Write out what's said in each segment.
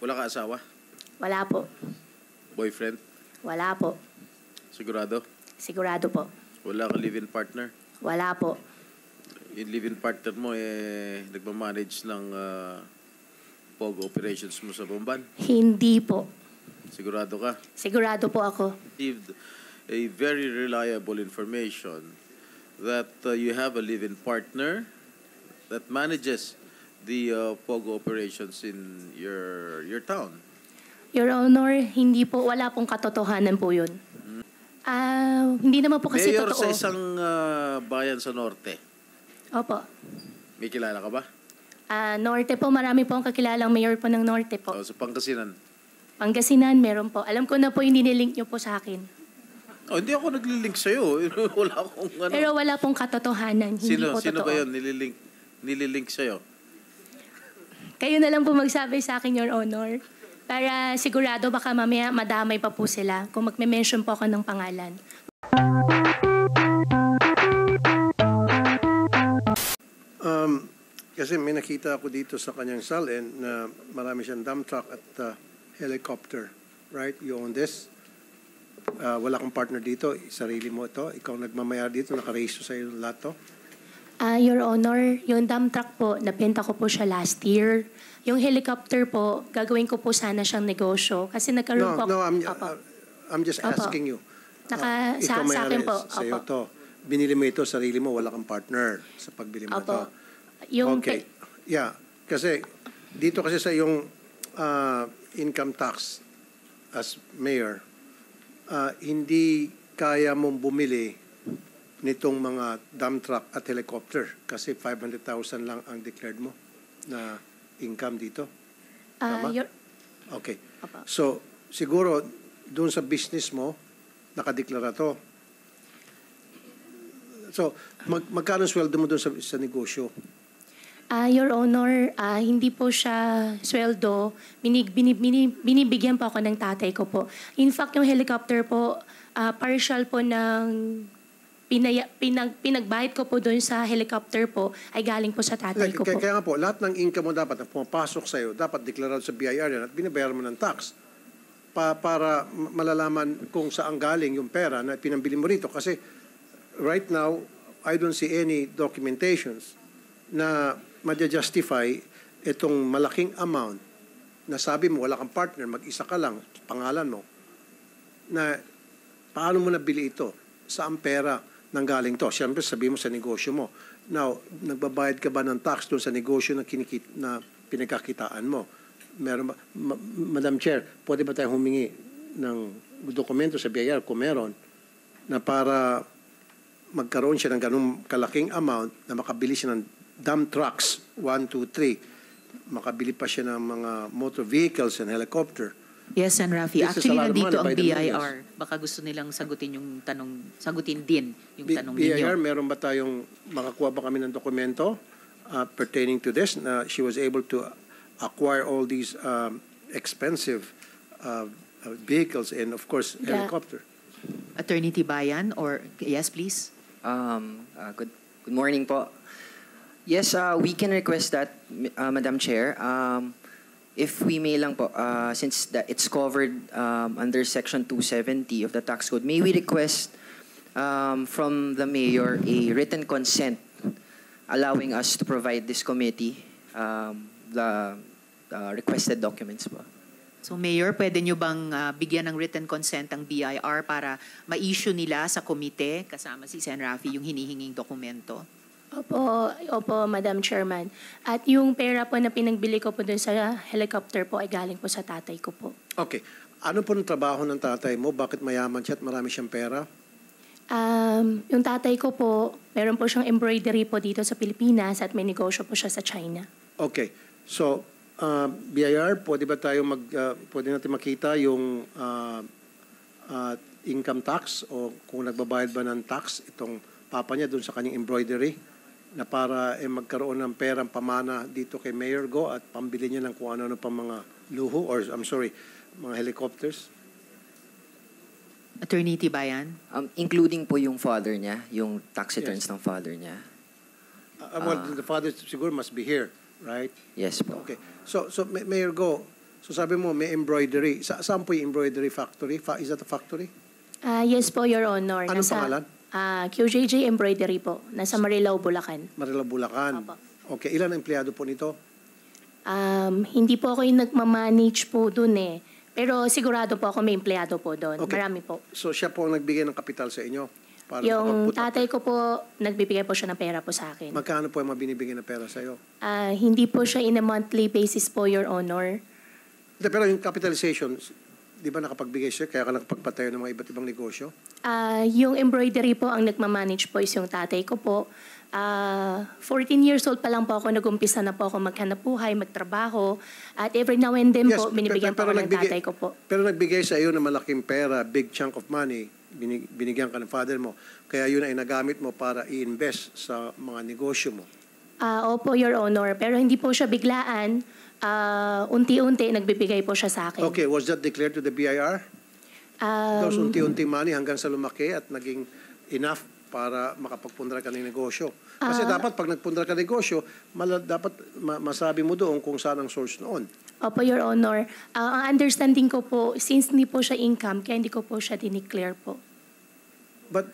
Wala ka asawa? Wala po. Boyfriend? Wala po. Sigurado? Sigurado po. Wala ka live-in partner? Wala po. Yung live-in partner mo, nagmamanage ng POG operations mo sa Bomban? Hindi po. Sigurado ka? Sigurado po ako. Received a very reliable information that you have a live-in partner that manages the POG operations in your town. Your Honor, hindi po. Wala pong katotohanan po yun. Hindi naman po kasi Mayor totoo. sa isang bayan sa Norte. Opo. May kilala ka ba? Norte po, marami po ang kakilalang mayor po ng Norte po. Sa Pangasinan. Pangasinan, meron po. Alam ko na po yung nililink nyo po sa akin. Hindi ako naglilink sa'yo. Wala akong ano. Pero wala pong katotohanan. Hindi po Sino totoo. ba yun nililink sa'yo? Kayo na lang po magsabi sa akin, Your Honor. Para sigurado baka mamaya madamay pa po sila kung magme-mention po ako ng pangalan. Kasi may nakita ako dito sa kanyang salin na marami siyang dump truck at helicopter. Right? You own this? Wala kang partner dito. Sarili mo ito. Ikaw nagmamayar dito. Nakarehisto sa iyo lahat to. Your Honor, yung dump truck po, napenta ko po siya last year. Yung helicopter po, gagawin ko po sana siyang negosyo. Kasi nagkaroon po... I'm just asking you. Sa akin po. Sa iyo to. Binili mo ito, sarili mo, wala kang partner sa pagbili mo ito. Okay. Yeah. Kasi dito kasi sa yung income tax as mayor, hindi kaya mong bumili nitong mga dump truck at helicopter kasi 500,000 lang ang declared mo na income dito. Tama? Okay. So, siguro, doon sa business mo, nakadeklara to. So, magkano sweldo mo doon sa negosyo? Your Honor, hindi po siya sweldo. Binibigyan po ako ng tatay ko po. In fact, yung helicopter po, partial po ng pinagbayad ko po doon sa helicopter po ay galing po sa tatay ko po. Kaya nga po, lahat ng income mo dapat na pumapasok sa iyo, dapat deklarado sa BIR yan at binabayaran mo ng tax para malalaman kung saan galing yung pera na pinambili mo rito. Kasi right now, I don't see any documentations na ma-justify itong malaking amount na sabi mo wala kang partner, mag-isa ka lang, pangalan mo, na paano mo nabili ito? Saan pera nanggaling to? Siyempre, sabi mo sa negosyo mo. Now, nagbabayad ka ba ng tax doon sa negosyo na pinagkakitaan mo? Meron ba? Madam Chair, pwede ba tayo humingi ng dokumento sa BIR kung meron na para magkaroon siya ng ganung kalaking amount na makabili siya ng dump trucks, 1, 2, 3. Makabili pa siya ng mga motor vehicles and helicopter. Yes, Sen. Rafi. Actually, nandito ang BIR. Millions. Baka gusto nilang sagutin yung tanong, sagutin din yung tanong BIR, ninyo. meron ba tayong, makakuha ba kami ng dokumento pertaining to this na she was able to acquire all these expensive vehicles and of course helicopter? Attorney Tibayan, or yes, please. Good morning po. Yes, we can request that, Madam Chair. If we may lang po, since it's covered under Section 270 of the Tax Code, may we request from the Mayor a written consent allowing us to provide this committee the requested documents po. So, Mayor, pwede nyo bang bigyan ng written consent ang BIR para ma-issue nila sa komite kasama si Sen. Rafi yung hinihinging dokumento? Opo, Madam Chairman. At yung pera po na pinagbili ko po dun sa helicopter po ay galing po sa tatay ko po. Okay. Ano po ang trabaho ng tatay mo? Bakit mayaman siya at marami siyang pera? Yung tatay ko po, meron po siyang embroidery po dito sa Pilipinas at may negosyo po siya sa China. Okay. So, BIR, pwede ba tayo pwede natin makita yung income tax o kung nagbabayad ba ng tax itong papa niya doon sa kanyang embroidery na para magkaroon ng perang pamana dito kay Mayor Go at pambili niya ng kung ano-ano pa mga luho or mga helicopters? Attorney Tibayan? Including po yung father niya, yung tax returns ng father niya. Well, the father siguro must be here, right? Yes po. Okay. So Mayor Go, So sabi mo, may embroidery. Saan po yung embroidery factory? Is that a factory? Yes po, Your Honor. Anong pangalan? QJJ Embroidery po. Nasa Marilao, Bulacan. Marila, Bulacan. Opo. Okay, ilan ang empleyado po nito? Hindi po ako yung nagmamanage po dun eh. Pero sigurado po ako may empleyado po doon. Okay. Marami po. So siya po ang nagbigay ng kapital sa inyo? Para Yung makapag-put up. tatay ko po, nagbibigay po siya ng pera po sa akin. Magkano po ang mabinibigay na pera sa iyo? Hindi po siya in a monthly basis po, Your Honor. Pero yung capitalization, di ba nakapagbigay siya kaya ka nakapagpatayo ng mga iba't ibang negosyo? Yung embroidery po ang nagmamanage po is yung tatay ko po. 14 years old pa lang po ako, nag-umpisa na po ako maghanap buhay, magtrabaho. At every now and then po, binibigyan po ako ng tatay ko po. Pero nagbigay sa iyo ng malaking pera, big chunk of money, binigyan ka ng father mo, kaya yun ay nagamit mo para i-invest sa mga negosyo mo. Opo, Your Honor. Pero hindi po siya biglaan. Unti-unti, nagbibigay po siya sa akin. Okay, was that declared to the BIR? Those unti-unti money hanggang sa lumaki at naging enough para makapagpundra ka ng negosyo. Kasi dapat pag nagpundra ka ng negosyo, dapat masabi mo doon kung saan ang source noon. Opo, Your Honor. Ang understanding ko po, since hindi po siya income, kaya hindi ko po siya dineclare po. But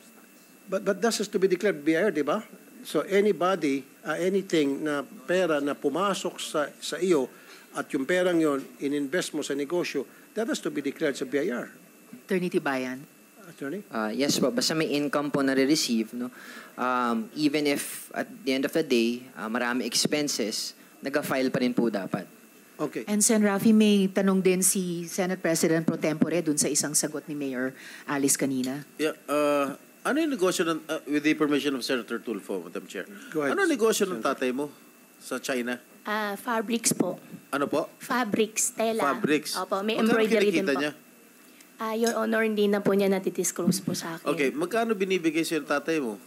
that has to be declared BIR, di ba? So anybody, anything na pera na pumasok sa iyo at yung perang yon ininvest mo sa negosyo, that has to be declared sa BIR. Attorney Tibayan. Attorney? Yes po, basta may income po na re-receive, no? Even if at the end of the day, marami expenses, nag-file pa rin po dapat. Okay. And Sen. Rafi, may tanong din si Senate President Pro Tempore dun sa isang sagot ni Mayor Alice kanina. Yeah, ano yung negosyo ng, with the permission of Senator Tulfo, Madam Chair? Go ahead, Ano negosyo ng Senator. tatay mo sa China? Fabrics po. Ano po? Fabrics, tela. Fabrics. Opo, may Magkano embroidery din kinikita po. niya? Your Honor, hindi na po niya natidisclose po sa akin. Okay, magkano binibigay sa'yo ng tatay mo?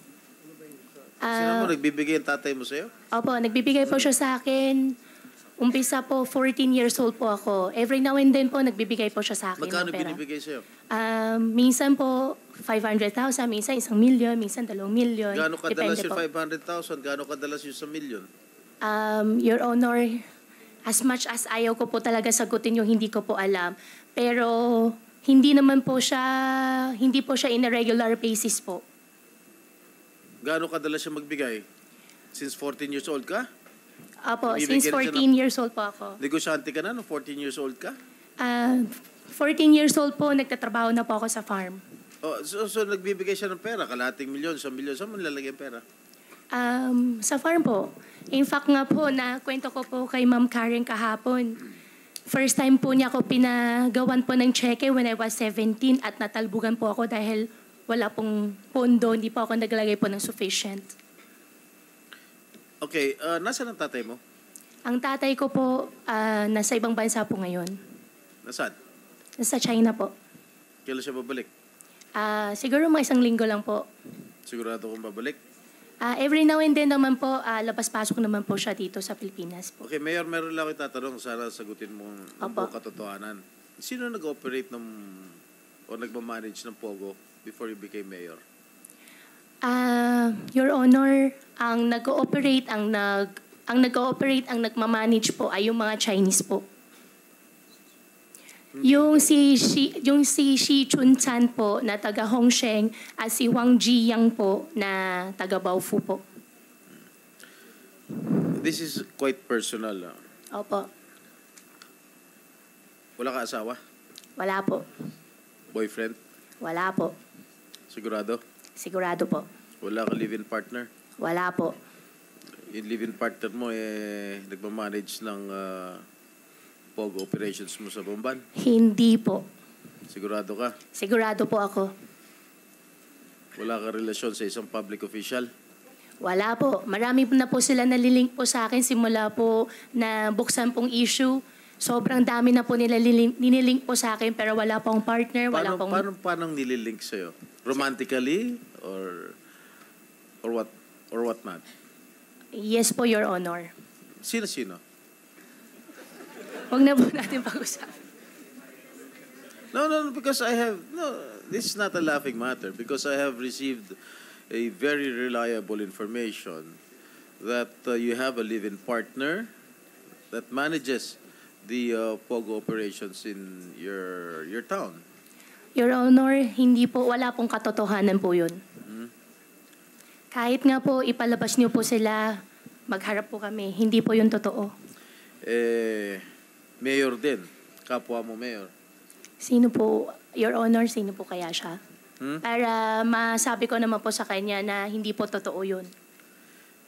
Sino mo nagbibigay ang tatay mo sa'yo? Opo, nagbibigay po siya sa akin. Umpisa po, 14 years old po ako. Every now and then po, nagbibigay po siya sa akin Magkano ng pera. binibigay sa'yo? Minsan po, 500,000, minsan 1 million, minsan 2 million. Gaano kadalas Depende yung po. 500,000? Gaano kadalas yung 1 million? Your Honor, as much as ayaw ko po talaga sagutin yung hindi ko po alam. Pero hindi naman po siya, hindi po siya in a regular basis po. Gaano kadalas siya magbigay? Since 14 years old ka? Opo, Bibigyan since siya 14 years old po ako. Negosyante ka na no 14 years old ka? 14 years old po, nagtatrabaho na po ako sa farm. Oh, so nagbibigay siya ng pera, kalahating milyon, 1 milyon. Saan mo nilalagay ang pera? Sa farm po. In fact nga po, na kwento ko po kay Ma'am Karen kahapon. First time po niya ako pinagawan po ng cheque when I was 17 at natalbugan po ako dahil wala pong pondo, hindi po ako naglagay po ng sufficient. Okay, nasaan ang tatay mo? Ang tatay ko po, nasa ibang bansa po ngayon. Nasaan? Nasa China po. Kailan siya babalik? Siguro mga 1 linggo lang po. Sigurado kong babalik? Every now and then naman po, labas-pasok naman po siya dito sa Pilipinas po. Okay, Mayor, meron lang ako itatanong. Sana sagutin mo ang Opo. buong katotohanan. Sino nag-operate o nagmamanage ng Pogo before you became mayor? Your Honor, ang nag-ooperate, ang nagmamanage po ay yung mga Chinese po. Yung si Shi Chun-chan po na taga Hongsheng at si Wang Jiyang po na taga Baofu po. This is quite personal. Opo. Wala ka asawa? Wala po. Boyfriend? Wala po. Sigurado? Sigurado po. Wala ka live-in partner? Wala po. Yung live-in partner mo, nagmamanage ng Pogo operations mo sa Bomban? Hindi po. Sigurado ka? Sigurado po ako. Wala ka relasyon sa isang public official? Wala po. Marami na po sila nalilink po sa akin simula po na buksan pong issue. Sobrang dami na po nila nililink po sa akin pero wala pong partner, wala pong... Paano nililink sa'yo? Romantically? Or what not? Yes po, Your Honor. Sino-sino? Huwag na po natin pag-usapan. No, because this is not a laughing matter because I have received a very reliable information that you have a live-in partner that manages the POGO operations in your town? Your Honor, hindi po, wala pong katotohanan po yun. Kahit nga po ipalabas niyo po sila, magharap po kami, hindi po yun totoo. Mayor din, kapwa mo mayor. Sino po, Your Honor, sino po kaya siya? Para masabi ko naman po sa kanya na hindi po totoo yun.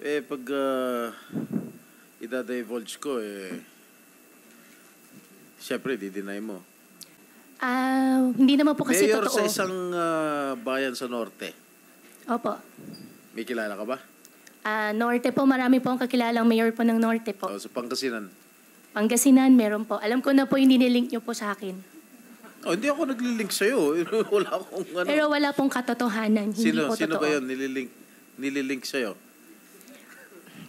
Pag ida-divulge ko, siyempre, di-deny mo. Hindi naman po kasi Mayor totoo. sa isang bayan sa norte. Opo. May kilala ka ba? Norte po, marami po ang kakilalang mayor po ng Norte po. O, sa Pangasinan. Pangasinan, meron po. Alam ko na po yung nililink niyo po sa akin. Oh, hindi ako naglilink sa'yo. Wala akong ano. Pero wala pong katotohanan. Hindi po Sino totoo. ba yun nililink sa'yo?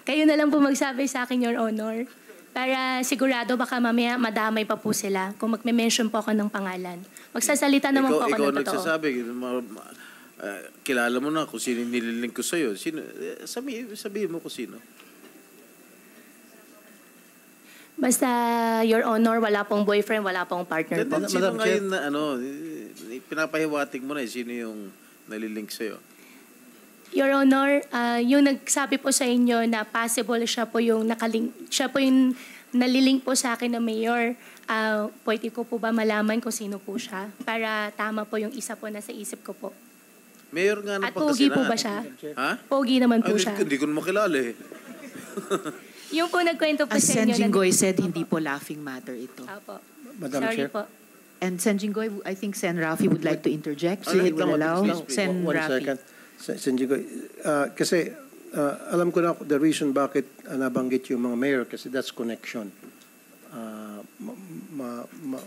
Kayo na lang po magsabi sa akin, Your Honor. Para sigurado baka mamaya madamay pa po sila kung magme-mention po ako ng pangalan. Magsasalita naman po ako Ikaw ng totoo. nagsasabi. Kilala mo na kung sino nililink ko sa'yo. Sabihin mo kung sino. Basta, Your Honor, wala pong boyfriend, wala pong partner po. Sino Madam ngayon na pinapahiwatig mo na sino yung nalilink sa'yo? Your Honor, yung nagsabi po sa inyo na possible siya po yung nalilink po sa akin na mayor, pwede ko po ba malaman kung sino po siya? Para tama po yung isa po na sa isip ko po. Mayor nga ng At pogi Pangasinan. po ba siya? Ha? Pogi naman po siya. Hindi ko na makilala eh. Yung po nagkwento po As sa inyo. Sen Jinggoy said, hindi po laughing matter ito. Apo. Madam Sorry Chair. po. And Sen Jinggoy, I think Sen Rafi would like to interject. So Singit you will lang, allow please, Sen one Rafi. second. Sen Jigoy, kasi alam ko na the reason bakit nabanggit yung mga mayor kasi that's connection.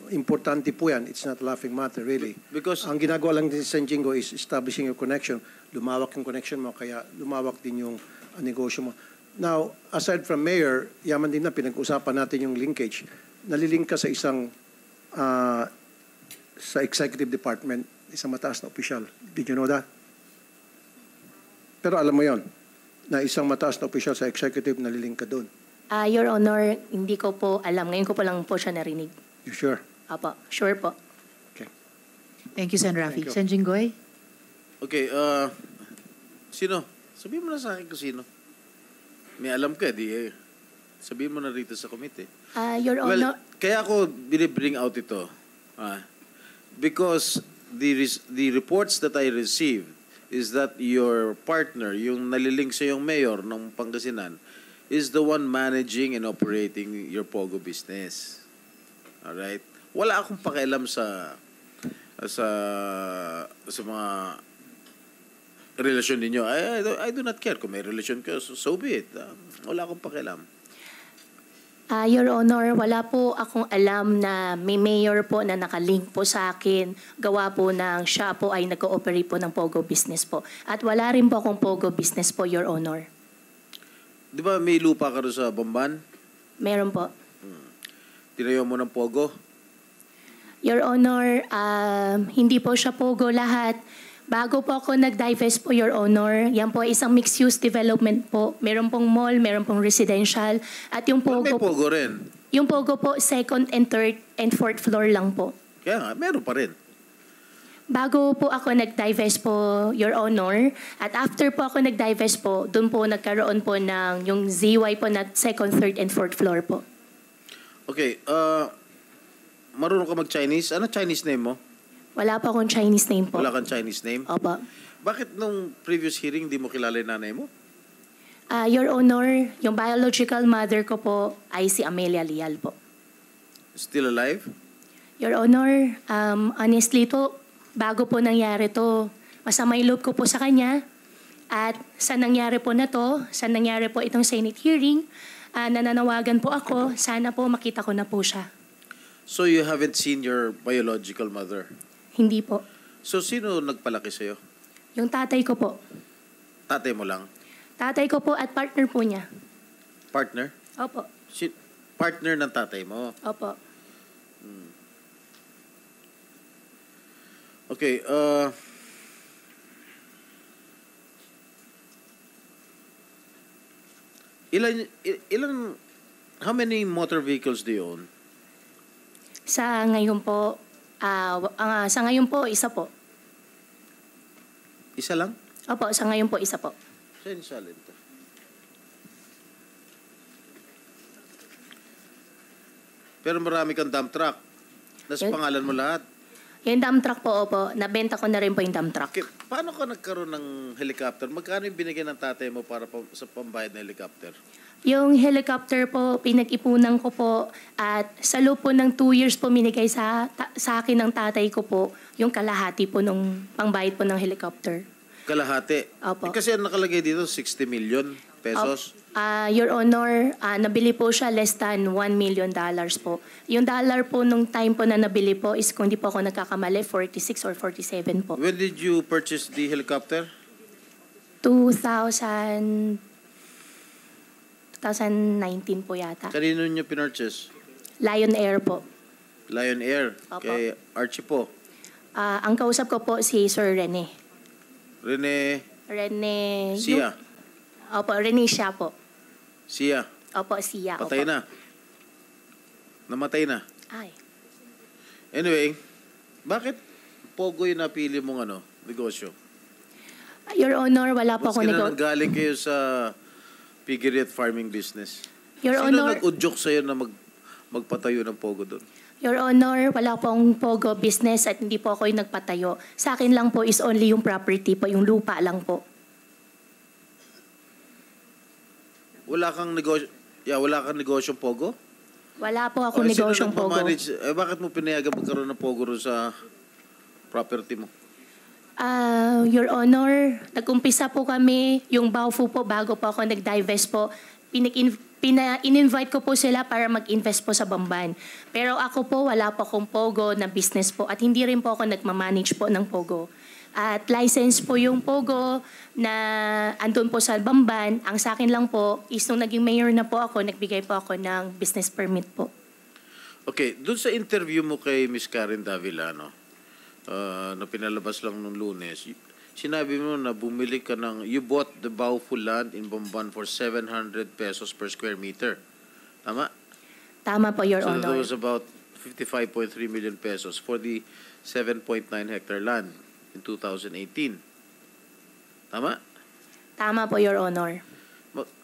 Importante po yan. It's not a laughing matter, really. Because Ang ginagawa lang din si Sen Jingo is establishing your connection. Lumawak yung connection mo, kaya lumawak din yung negosyo mo. Now, aside from mayor, yaman din na pinag-usapan natin yung linkage. Nalilink ka sa isang sa executive department, isang mataas na opisyal. Did you know that? Pero alam mo yon na isang mataas na opisyal sa executive nalilink ka doon. Your Honor, hindi ko po alam. Ngayon ko po lang po siya narinig. You sure? Apo. Sure po. Okay. Thank you, Sen Rafi. Thank you. Sen Jinggoy? okay, sino? Sabihin mo na sa akin kung sino. May alam ka, sabihin mo na rito sa committee. Your Honor, Well, kaya ako binibring out ito. Because the reports that I received is that your partner, yung nalilink sa yung mayor ng Pangasinan, is the one managing and operating your POGO business. Alright? Wala akong pakialam sa mga relasyon ninyo. I do not care. Kung may relasyon kayo, so be it. Wala akong pakialam. Your Honor, wala po akong alam na may mayor po na nakalink po sa akin. Gawa po ng siya po ay nag-ooperate po ng POGO business po. At wala rin po akong POGO business po, Your Honor. Di ba may lupa ka doon sa Bamban? Meron po. Tinayo mo ng POGO? Your Honor, hindi po siya POGO lahat. Bago po ako nag-divest po, Your Honor, yan po isang mixed-use development po. Meron pong mall, meron pong residential. At yung Well, may POGO, POGO rin. yung POGO po, second and third and fourth floor lang po. Kaya nga, meron pa rin. Bago po ako nag-divest po, Your Honor, at after po ako nag-divest po, doon po nagkaroon po ng yung ZY po na second, third, and fourth floor po. Okay, marunong ka mag-Chinese? Ano Chinese name mo? Wala po akong Chinese name po. Wala kang Chinese name? Opo. Bakit nung previous hearing di mo kilala yung nanay mo? Your Honor, yung biological mother ko po ay si Amelia Lial po. Still alive? Your Honor, honestly to, bago po nangyari to, masama yung loob ko po sa kanya. At sa nangyari po na to, sa nangyari po itong Senate hearing, nananawagan po ako, sana po makita ko na po siya. So you haven't seen your biological mother? Hindi po. So sino nagpalaki sa'yo? Yung tatay ko po. Tatay mo lang? Tatay ko po at partner po niya. Partner? Opo. Partner ng tatay mo? Opo. Okay, how many motor vehicles do you own? Sa ngayon po, isa po. Isa lang? Opo, sa ngayon po, isa po. Saan salin to? Pero marami kang dump truck. Nasa Yes. pangalan mo lahat. Yung dump truck po, opo, nabenta ko na rin po yung dump truck. Okay, paano ka nagkaroon ng helicopter? Magkano yung binigyan ng tatay mo para sa pambayad ng helicopter? Yung helicopter po, pinag-ipunan ko po at sa loob po ng 2 years po minigay sa akin ng tatay ko po yung kalahati po nung pangbayad po ng helicopter. Kalahati? Opo. Kasi ang nakalagay dito, 60 million pesos. Your Honor, nabili po siya less than $1 million po. Yung dollar po nung time po na nabili po is kung di po ako nagkakamali, 46 or 47 po. When did you purchase the helicopter? 2019 po yata. Kanino niyo pinurchase? Lion Air po. Lion Air. Opo. Kay Archie po. Ang kausap ko po si Sir Rene. Rene Sia. Sia. Opo, Rene siya po. Sia. Opo, Sia. Patay opo. na. Namatay na. Ay. Anyway, bakit Pogo yung napili mong negosyo? Your Honor, wala po Mas ako nanggaling kayo sa piggery at farming business. Your Sino Honor, nag-udyok sa'yo na magpatayo ng Pogo doon? Your Honor, wala pong Pogo business at hindi po ako yung nagpatayo. Sa akin lang po is only yung property po, yung lupa lang po. Wala kang negosyong Pogo? Wala po ako O, negosyong sino Pogo. nagmamanage? Bakit mo pinayagan magkaroon ng Pogo rin sa property mo? Your Honor, nag-umpisa po kami, yung Baofu po, bago po ako nag-divest po, in-invite ko po sila para mag-invest po sa Bamban. Pero ako po, wala po akong Pogo na business po at hindi rin po ako nagmamanage po ng Pogo. At license po yung Pogo na andun po sa Bamban. Ang sa akin lang po is nung naging mayor na po ako, nagbigay po ako ng business permit po. Okay, doon sa interview mo kay Miss Karen Davila, na pinalabas lang nung Lunes, sinabi mo na bumili ka you bought the Baofu land in Bamban for 700 pesos per square meter. Tama? Tama po, Your So that Honor. was about 55.3 million pesos for the 7.9 hectare land in 2018. Tama? Tama po, Your Honor.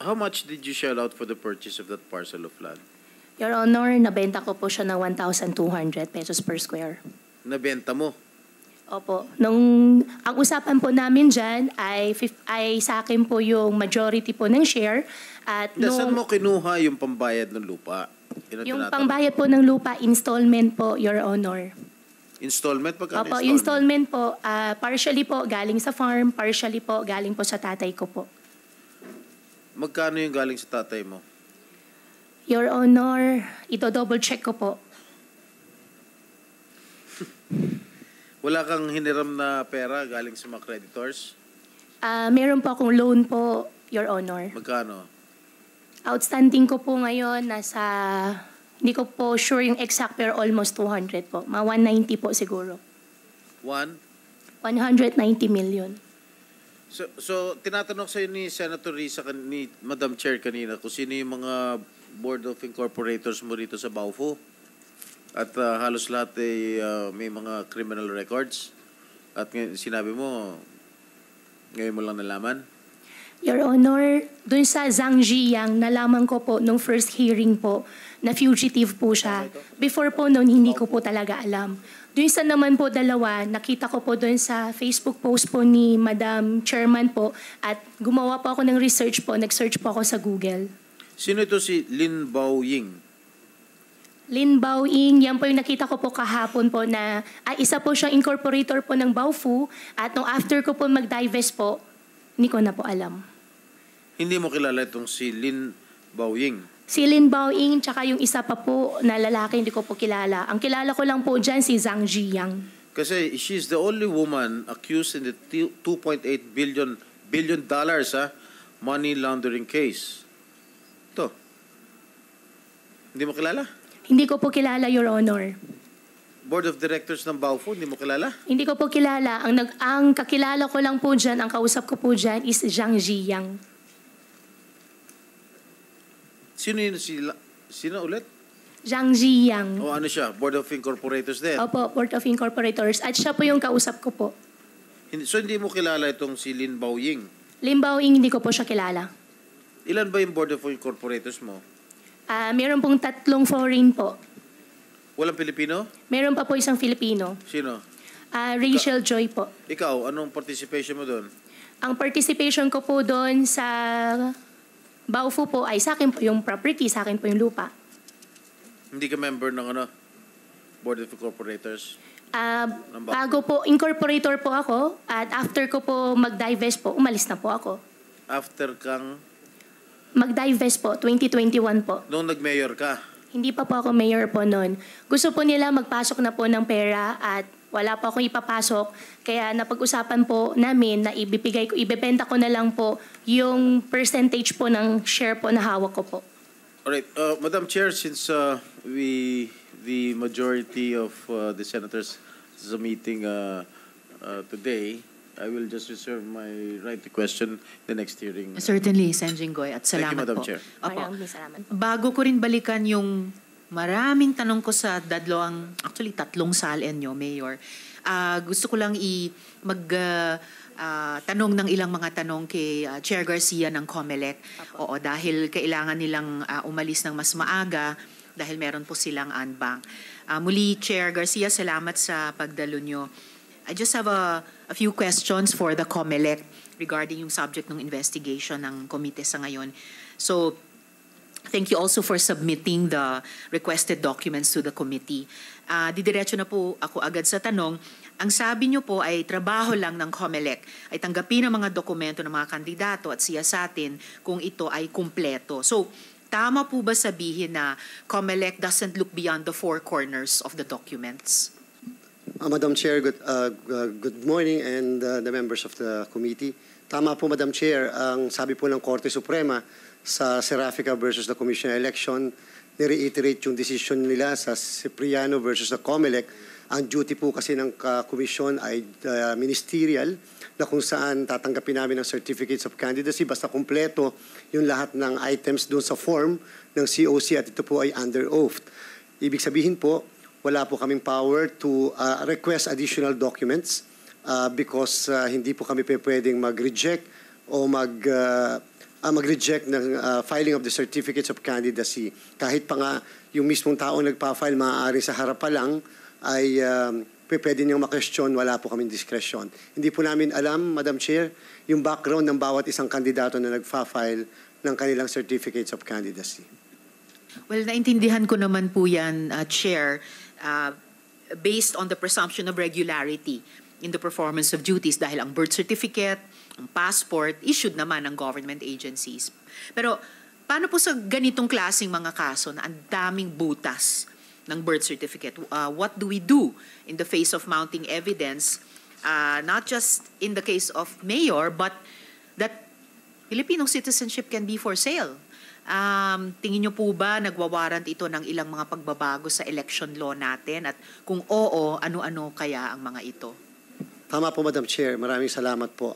How much did you shell out for the purchase of that parcel of land? Your Honor, nabenta ko po siya ng 1,200 pesos per square. Nabenta mo? Opo. Ang usapan po namin dyan ay sa akin po yung majority po ng share. At Saan mo kinuha yung pambayad ng lupa? Yun ang yung tinatanong. pangbayad po ng lupa, installment po, Your Honor. Installment? Pagkano Opo, yung installment po, partially po galing sa farm, partially po galing po sa tatay ko po. Magkano yung galing sa tatay mo? Your Honor, ito-double check ko po. Wala kang hiniram na pera galing sa mga creditors? Meron po akong loan po, Your Honor. Magkano? Outstanding ko po ngayon, hindi ko po sure yung exact pero almost 200 po. Mga 190 po siguro. 190 million. So tinatanong sa'yo ni Senator Risa, ni Madam Chair kanina, kung sino yung mga Board of Incorporators mo rito sa Baofu. At halos lahat ay may mga criminal records. At sinabi mo, ngayon mo lang nalaman? Your Honor, dun sa Zhang Ziyang, nalaman ko po nung first hearing po na fugitive po siya. Before po noon, hindi ko po talaga alam. Dun sa naman po dalawa, nakita ko po dun sa Facebook post po ni Madam Chairman po at gumawa po ako ng research po, nag-search po ako sa Google. Sino ito si Lin Baoying? Lin Baoying, yan po yung nakita ko po kahapon po na isa po siyang incorporator po ng Baofu at nung after ko po mag-divest po, hindi ko na po alam. Hindi mo kilala itong si Lin Baoying? Si Lin Baoying tsaka yung isa pa po na lalaki hindi ko po kilala. Ang kilala ko lang po dyan si Zhang Ziyang. Kasi she's the only woman accused in the $2.8 billion money laundering case. Ito. Hindi mo kilala? Hindi ko po kilala, Your Honor. Board of Directors ng Baofu, hindi mo kilala? Hindi ko po kilala. Ang kakilala ko lang po dyan, ang kausap ko po dyan is Zhang Ziyang. Sino yun? Sino ulit? Zhang Ziyang. O ano siya? Board of Incorporators din? Opo, Board of Incorporators. At siya po yung kausap ko po. So hindi mo kilala itong si Lin Baoying? Lim Baoying, hindi ko po siya kilala. Ilan ba yung Board of Incorporators mo? Meron pong 3 foreign po. Walang Pilipino? Meron pa po isang Filipino. Sino? Rachel Joy po. Ikaw, anong participation mo doon? Ang participation ko po doon sa Baofu po ay sa akin po yung property, sa akin po yung lupa. Hindi ka member ng Board of Incorporators? Bago po, incorporator po ako at after ko po mag-divest po, umalis na po ako. After kang, Mag-divest po, 2021 po. nung nag-mayor ka? Hindi pa po ako mayor po noon. Gusto po nila magpasok na po ng pera at wala pa akong ipapasok. Kaya napag-usapan po namin na ibebenta ko na lang po yung percentage po ng share po na hawak ko po. Alright, Madam Chair, since the majority of the senators is meeting today, I will just reserve my right to question the next hearing. Certainly, Sen. Jinggoy, at Thank you, salamat Madam po. Chair. Opo. Maraming salamat po. Bago ko rin balikan yung maraming tanong ko sa actually 3 salen nyo, Mayor. Gusto ko lang tanong ng ilang mga tanong kay Chair Garcia ng COMELEC. Oo, dahil kailangan nilang umalis ng mas maaga dahil meron po silang unbank. Muli, Chair Garcia, salamat sa pagdalo nyo. I just have a few questions for the COMELEC regarding yung subject ng investigation ng komite sa ngayon. So, thank you also for submitting the requested documents to the committee. Didiretso na po ako agad sa tanong. Ang sabi niyo po ay trabaho lang ng COMELEC ay tanggapin ang mga dokumento ng mga kandidato at siyasatin kung ito ay kumpleto. So, tama po ba sabihin na COMELEC doesn't look beyond the 4 corners of the documents? Madam Chair, good morning and the members of the committee. Tama po, Madam Chair, ang sabi po ng Korte Suprema sa Serafica versus the Commission on Election, ni-reiterate yung decision nila sa Cipriano versus the COMELEC. Ang duty po kasi ng commission ay ministerial na kung saan tatanggapin namin ng certificates of candidacy basta kumpleto yung lahat ng items doon sa form ng COC at ito po ay under oath. Ibig sabihin po, wala po kaming power to request additional documents because hindi po kami pwedeng mag-reject o mag-reject ng filing of the certificates of candidacy. Kahit pa nga yung mismong taong nagpa-file maaari sa harap pa lang ay pwede niyang ma-question, wala po kaming discretion. Hindi po namin alam, Madam Chair, yung background ng bawat isang kandidato na nagpa-file ng kanilang certificates of candidacy. Well, naintindihan ko naman po yan, Chair, based on the presumption of regularity in the performance of duties dahil ang birth certificate, ang passport, issued naman ng government agencies. Pero paano po sa ganitong klaseng mga kaso na ang daming butas ng birth certificate? What do we do in the face of mounting evidence, not just in the case of mayor, but that Filipino citizenship can be for sale? Tingin niyo po ba nagwawarant ito ng ilang mga pagbabago sa election law natin? At kung oo, ano-ano kaya ang mga ito? Tama po, Madam Chair. Maraming salamat po.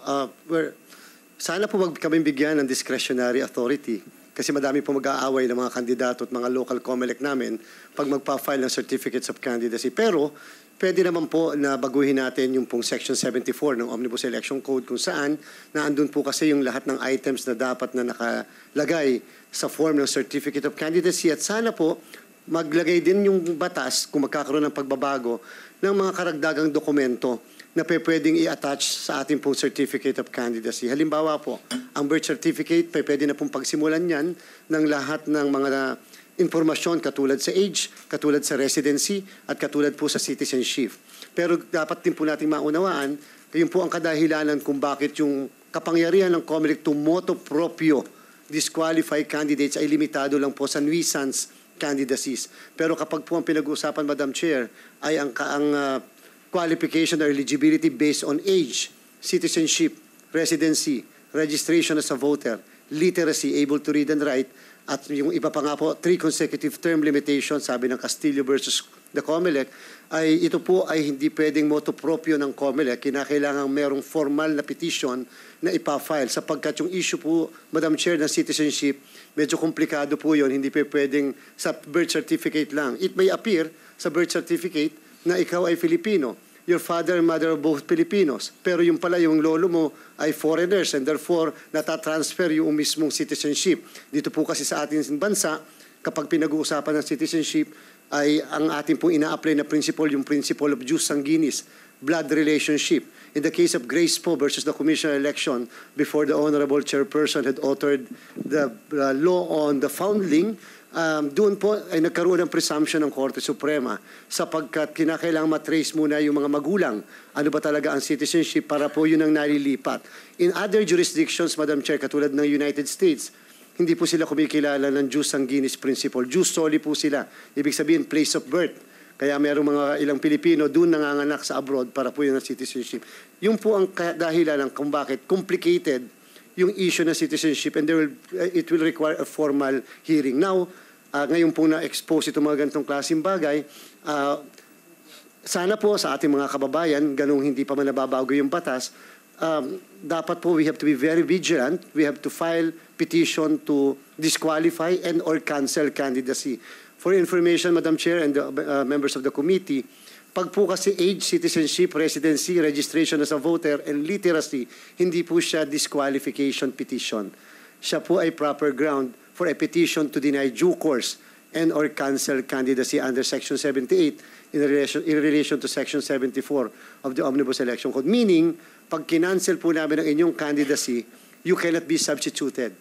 Sana po kami bigyan ng discretionary authority kasi madami po mag-aaway ng mga kandidato at mga local COMELEC namin pag magpa-file ng certificates of candidacy. Pero pwede naman po na baguhin natin yung pong Section 74 ng Omnibus Election Code kung saan na andun po kasi yung lahat ng items na dapat na nakalagay sa form ng Certificate of Candidacy at sana po maglagay din yung batas kung magkakaroon ng pagbabago ng mga karagdagang dokumento na pwedeng i-attach sa ating pong Certificate of Candidacy. Halimbawa po, ang birth certificate, pwede na pong pagsimulan yan ng lahat ng mga informasyon katulad sa age, katulad sa residency, at katulad po sa citizenship. Pero dapat din po natin maunawaan, yun po ang kadahilanan kung bakit yung kapangyarihan ng COMELEC to motu proprio disqualified candidates ay limitado lang po sa nuisance candidacies. Pero kapag po ang pinag-uusapan, Madam Chair, ay ang qualification or eligibility based on age, citizenship, residency, registration as a voter, literacy, able to read and write, at yung iba pa nga po, 3 consecutive term limitation, sabi ng Castillo versus the COMELEC, ay ito po ay hindi pwedeng motu proprio ng COMELEC. Kinakailangan merong formal na petition na ipafile sapagkat yung issue po, Madam Chair, ng citizenship, medyo komplikado po yun. Hindi pa pwedeng sa birth certificate lang. It may appear sa birth certificate na ikaw ay Filipino. Your father and mother are both Filipinos. Pero yung pala, yung lolo mo ay foreigners and therefore natatransfer yung mismong citizenship. Dito po kasi sa ating bansa, kapag pinag-uusapan ng citizenship, ay ang ating pong ina-apply na principle, yung principle of jus sanguinis, blood relationship. In the case of Grace Po versus the Commission election, before the Honorable Chairperson had authored the law on the foundling, doon po ay nagkaroon ng presumption ng Korte Suprema sapagkat kinakailangan matrace muna yung mga magulang. Ano ba talaga ang citizenship para po yun ang nalilipat. In other jurisdictions, Madam Chair, katulad ng United States, hindi po sila kumikilala ng jus sanguinis principle. Jus soli po sila. Ibig sabihin, place of birth. Kaya mayroong mga ilang Pilipino doon nanganganak sa abroad para po yun ang citizenship. Yun po ang dahilan ng kung bakit complicated yung issue ng citizenship and it will require a formal hearing. Now, ngayon po na-expose itong mga ganitong klaseng bagay, sana po sa ating mga kababayan, ganung hindi pa man nababago yung batas, dapat po we have to be very vigilant. We have to file petition to disqualify and or cancel candidacy. For information, Madam Chair and the members of the committee, pag po kasi age, citizenship, residency, registration as a voter, and literacy, hindi po siya disqualification petition. Siya po ay proper ground for a petition to deny due course and or cancel candidacy under Section 78 in relation to Section 74 of the Omnibus Election Code. Meaning, pag kinancel po namin ang inyong candidacy, you cannot be substituted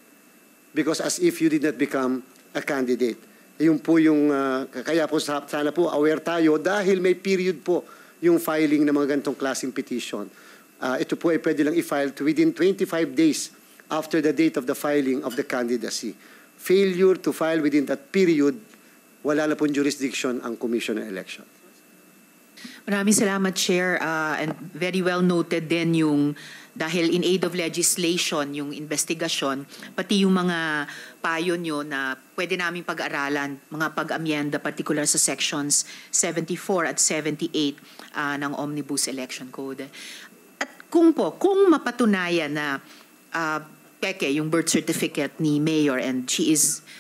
because as if you did not become a candidate. Yun po yung, kaya po sana po aware tayo dahil may period po yung filing ng mga ganitong klaseng petition. Ito po ay pwede lang i-file within 25 days after the date of the filing of the candidacy. Failure to file within that period, wala na pong jurisdiction ang Commission on Election. Maraming salamat, Chair. And very well noted din yung dahil in aid of legislation, yung investigasyon, pati yung mga payo nyo na pwede namin pag-aralan, mga pag-amyenda, particular sa sections 74 at 78 ng Omnibus Election Code. At kung mapatunayan na yung birth certificate ni Mayor and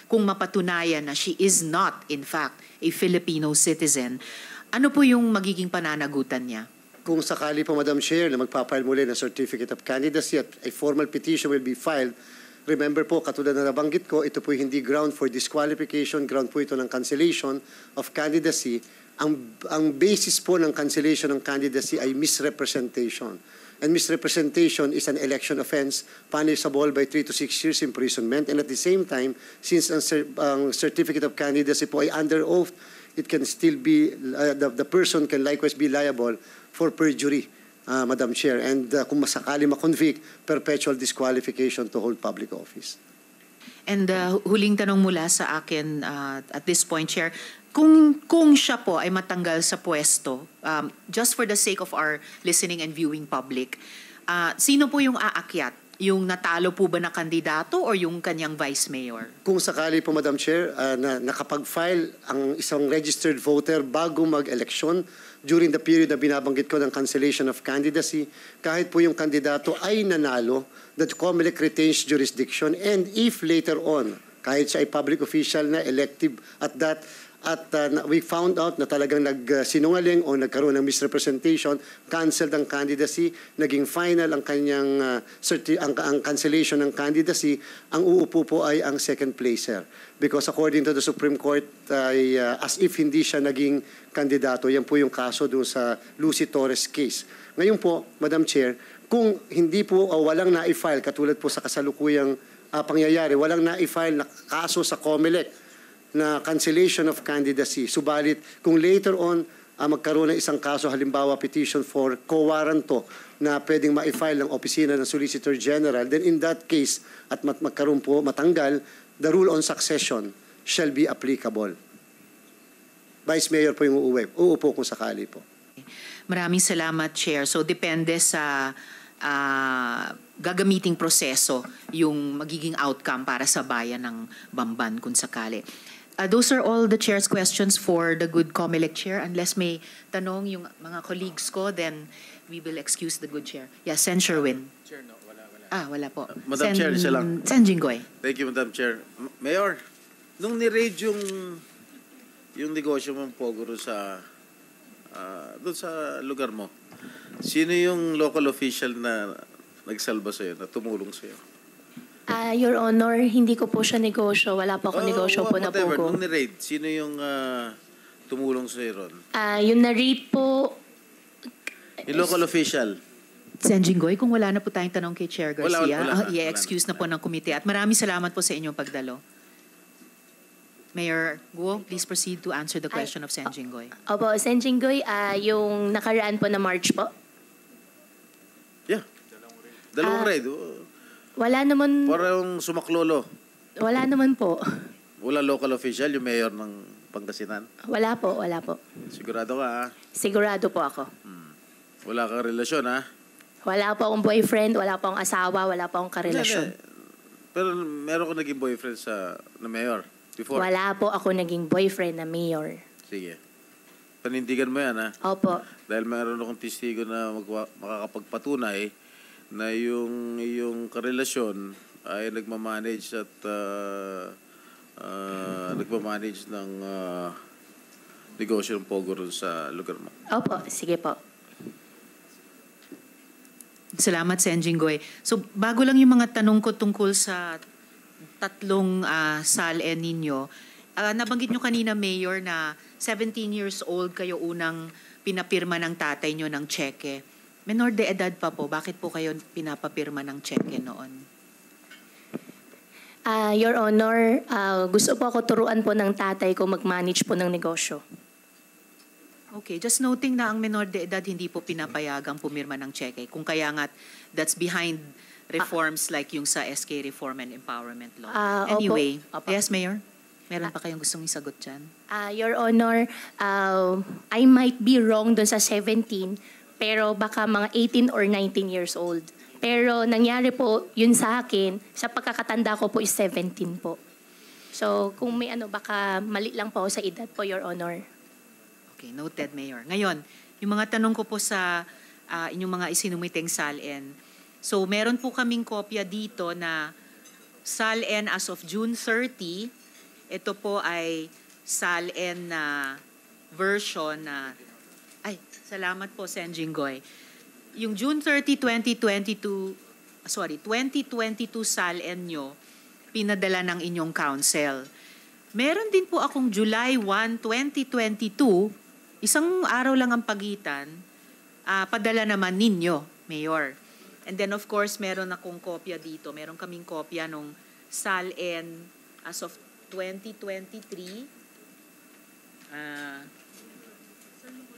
kung mapatunayan na she is not in fact a Filipino citizen, ano po yung magiging pananagutan niya? Kung sakali po, Madam Chair, na magpapile muli ng Certificate of Candidacy at a formal petition will be filed, remember po, katulad na nabanggit ko, ito po hindi ground for disqualification, ground po ito ng cancellation of candidacy. Ang basis po ng cancellation ng candidacy ay misrepresentation. And misrepresentation is an election offense punishable by 3 to 6 years imprisonment. And at the same time, since ang certificate of candidacy po ay under oath, it can still be, the person can likewise be liable for perjury, Madam Chair. And kung masakali ma-convict, perpetual disqualification to hold public office. And huling tanong mula sa akin at this point, Chair, kung siya po ay matanggal sa pwesto, just for the sake of our listening and viewing public, sino po yung aakyat? Yung natalo po ba na kandidato o yung kanyang vice mayor? Kung sakali po, Madam Chair, na nakapag-file ang isang registered voter bago mag-eleksyon during the period na binabanggit ko ng cancellation of candidacy, kahit po yung kandidato ay nanalo, the COMELEC retains jurisdiction, and if later on, kahit siya ay public official na elective at we found out na talagang nagsinungaling o nagkaroon ng misrepresentation, canceled ang candidacy, naging final ang kanyang ang cancellation ng candidacy, ang uupo po ay ang second placer. Because according to the Supreme Court, as if hindi siya naging kandidato, yan po yung kaso doon sa Lucy Torres case. Ngayon po, Madam Chair, kung hindi po walang na-file, katulad po sa kasalukuyang pangyayari, walang na-file na kaso sa COMELEC, na cancellation of candidacy. Subalit, kung later on magkaroon ng isang kaso, halimbawa petition for co-warranto na pwedeng ma-file ng opisina ng Solicitor General, then in that case, at magkaroon po, matanggal, the rule on succession shall be applicable. Vice Mayor po yung uupo kung sakali po. Maraming salamat, Chair. So, depende sa gagamiting proseso yung magiging outcome para sa bayan ng Bamban kung sakali. those are all the chair's questions for the good COMELEC chair. Unless may tanong yung mga colleagues ko, then we will excuse the good chair. Yeah, Sen Sherwin. Chair, no, wala. Wala po. Madam Chair, isa lang. Sen Jinggoy. Thank you, Madam Chair. Mayor, nung ni-raid yung negosyo mong Pogo doon sa lugar mo, sino yung local official na nagsalba sa'yo, na tumulong sa'yo? Your Honor, hindi ko po siya negosyo. Wala po ako negosyo po na whatever. Pogo. Nung ni-raid, sino yung tumulong sa'yo ron? Yung na-rate po, Yung local official. Sen Jinggoy, kung wala na po tayong tanong kay Chair Garcia, wala na. i-excuse na po ng komite. At maraming salamat po sa inyong pagdalo. Mayor Guo, please proceed to answer the question of Sen Jinggoy. opo, Sen Jinggoy, yung nakaraan po na March po. Yeah. Dalawang raid. Wala naman, Parang sumaklolo. wala naman po. Wala local official, yung mayor ng Pangasinan. Wala po. Sigurado ka, ha? Sigurado po ako. Wala kang relasyon, ha? Wala po akong boyfriend, wala po akong asawa, wala po akong karelasyon. Hindi. Pero meron ka naging boyfriend na mayor before? Wala po ako naging boyfriend na mayor. Sige. Panindigan mo yan, ha? Opo. Dahil meron akong testigo na makakapagpatunay na yung karelasyon ay nagmamanage at nagmamanage ng negosyo ng Pogo ron sa lugar mo. Opo, sige po. Salamat, Sen Jinggoy. So, bago lang yung mga tanong ko tungkol sa tatlong SALN ninyo, nabanggit nyo kanina, Mayor, na 17 years old kayo unang pinapirma ng tatay nyo ng cheque. Menor de edad pa po, bakit po kayo pinapapirma ng cheque noon? Your Honor, gusto po ako turuan po ng tatay ko mag-manage po ng negosyo. Okay, just noting na ang menor de edad hindi po pinapayagang pumirma ng cheque. Kung kaya nga, that's behind reforms like yung sa SK Reform and Empowerment Law. Anyway, opo. Yes, Mayor? Meron pa kayong gustong isagot dyan? Your Honor, I might be wrong dun sa 17, pero baka mga 18 or 19 years old. Pero nangyari po yun sa akin, sa pagkakatanda ko po is 17 po. So kung may baka mali lang po ako sa edad po, Your Honor. Okay, noted, Mayor. Ngayon, yung mga tanong ko po sa inyong mga isinumiteng SALN. So, meron po kaming kopya dito na SALN as of June 30. Ito po ay SALN na version na... Ay, salamat po, Sen Jinggoy. Yung June 30, 2022 SALN nyo, pinadala ng inyong council. Meron din po akong July 1, 2022, isang araw lang ang pagitan, padala naman ninyo, Mayor. And then of course, meron akong kopya dito. Meron kaming kopya nung SALN as of 2023,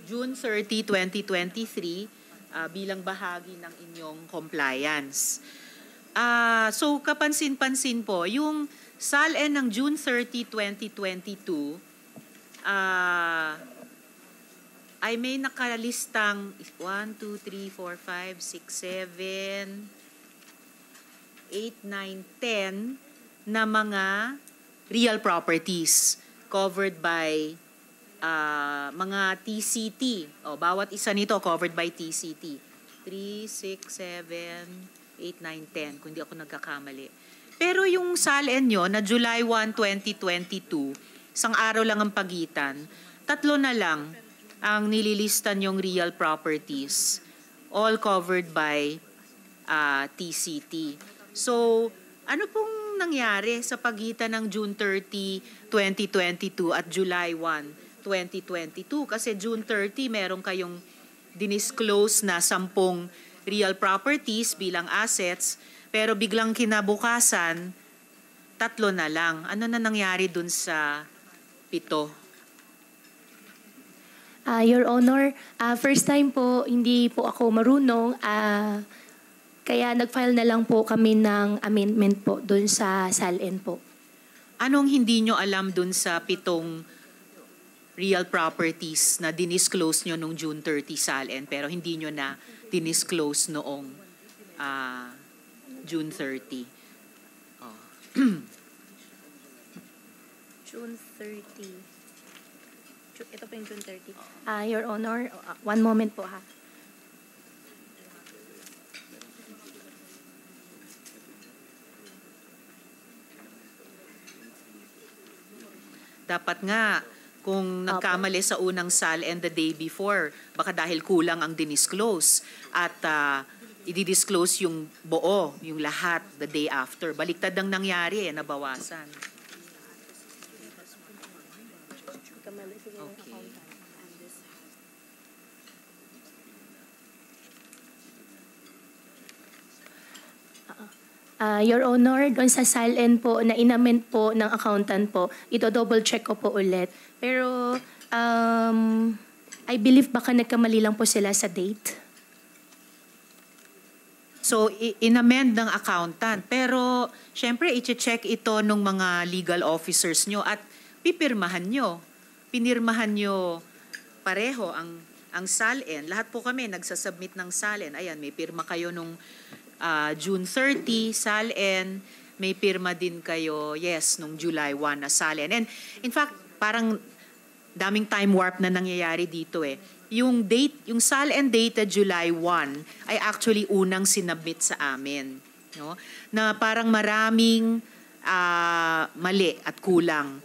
June 30, 2023, bilang bahagi ng inyong compliance. So kapansin-pansin po, yung SALN ng June 30, 2022, ay may nakalistang 1, 2, 3, 4, 5, 6, 7, 8, 9, 10 na mga real properties covered by mga TCT. Bawat isa nito covered by TCT. 3, 6, 7, 8, 9, 10, kung di ako nagkakamali. Pero yung SALN nyo na July 1, 2022, isang araw lang ang pagitan, 3 na lang ang nililistan yung real properties, all covered by TCT. So, ano pong nangyari sa pagitan ng June 30, 2022 at July 1, 2022? Kasi June 30, meron kayong dinisclose na 10 real properties bilang assets, pero biglang kinabukasan, 3 na lang. Ano na nangyari dun sa 7? Your Honor, first time po, hindi po ako marunong. Kaya nag-file na lang po kami ng amendment po doon sa SALN po. Anong hindi nyo alam dun sa 7 real properties na dinisclose nyo nung June 30 SALN pero hindi nyo na dinisclose noong June 30? June 30. Ito po yung June 30. Your Honor, one moment po ha. Dapat nga, kung nagkamali sa unang SAL and the day before, baka dahil kulang ang dinisclose at i-disclose yung buo, yung lahat, the day after. Baliktad ang nangyari, nabawasan. Okay. Your Honor, doon sa SALN po na inamend po ng accountant po, ito double check ko po ulit. Pero I believe baka nagkamali lang po sila sa date. So, inamend ng accountant. Pero, syempre, i-check ito ng mga legal officers nyo at pipirmahan nyo. Pinirmahan nyo pareho ang SALN. Lahat po kami nagsasubmit ng SALN. Ayan, may pirma kayo nung June 30, SALN. May pirma din kayo, yes, nung July 1 na SALN. And, in fact, parang daming time warp na nangyayari dito eh. Yung date, yung SALN date July 1 ay actually unang sinabit sa amin, no? Na parang maraming mali at kulang.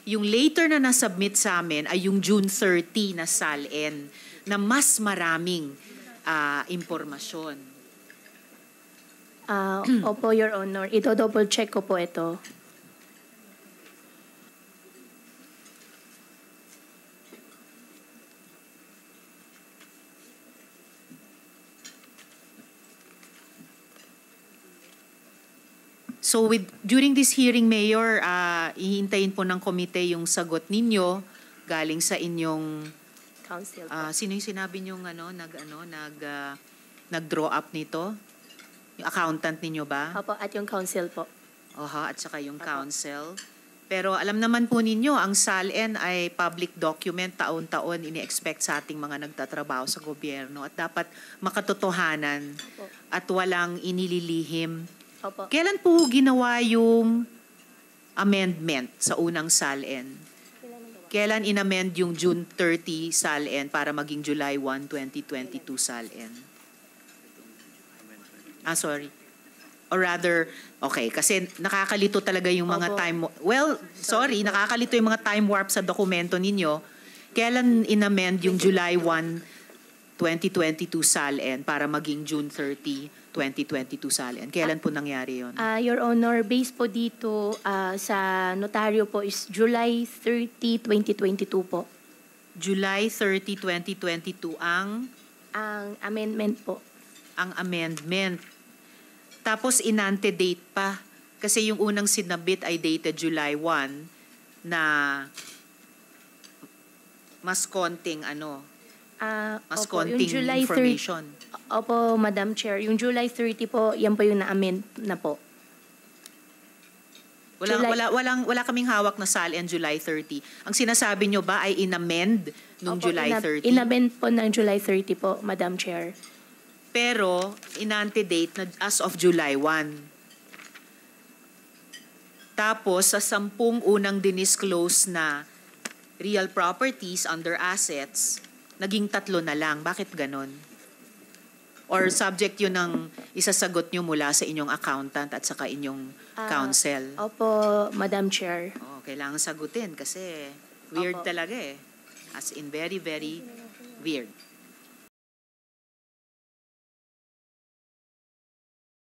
Yung later na nasubmit sa amin ay yung June 30 na SALN na mas maraming impormasyon. Opo, Your Honor. Ito double check ko po ito. So during this hearing, Mayor, hihintayin po ng komite yung sagot ninyo galing sa inyong Council po. sino yung sinabi niyo nag-draw up nito? Yung accountant ninyo ba? Opo, at yung council po. Oha, at saka yung council. Pero alam naman po ninyo, ang SALN ay public document, taon-taon ini-expect sa ating mga nagtatrabaho sa gobyerno at dapat makatotohanan at walang inililihim. Opo. Kailan po ginawa yung amendment sa unang SALN? Kailan inamend yung June 30 SALN para maging July 1, 2022 SALN? Sorry. Or rather, okay, kasi nakakalito talaga yung mga time... Well, sorry, nakakalito yung mga time warp sa dokumento ninyo. Kailan inamend yung July 1, 2022 SALN para maging June 30, 2022 SALN? Kailan po nangyari yun? Your Honor, based po dito sa notaryo po is July 30, 2022 po. July 30, 2022 ang amendment po. ang amendment. Tapos inante-date pa. Kasi yung unang sinabit ay dated July 1 na mas konting mas Opo, konting yung July 30 information. Opo, Madam Chair. Yung July 30 po, yan po yung na-amend na po. Wala kaming hawak na SALN July 30. Ang sinasabi nyo ba ay inamend nung Opo, July 30? Inamend po ng July 30 po, Madam Chair. Pero inante-date na as of July 1. Tapos sa 10 unang dinisclose na real properties under assets, naging 3 na lang. Bakit ganon? Or subject yun ng isasagot nyo mula sa inyong accountant at saka inyong counsel? Opo, Madam Chair. Kailangan sagutin kasi weird Opo. talaga eh. As in very, very weird.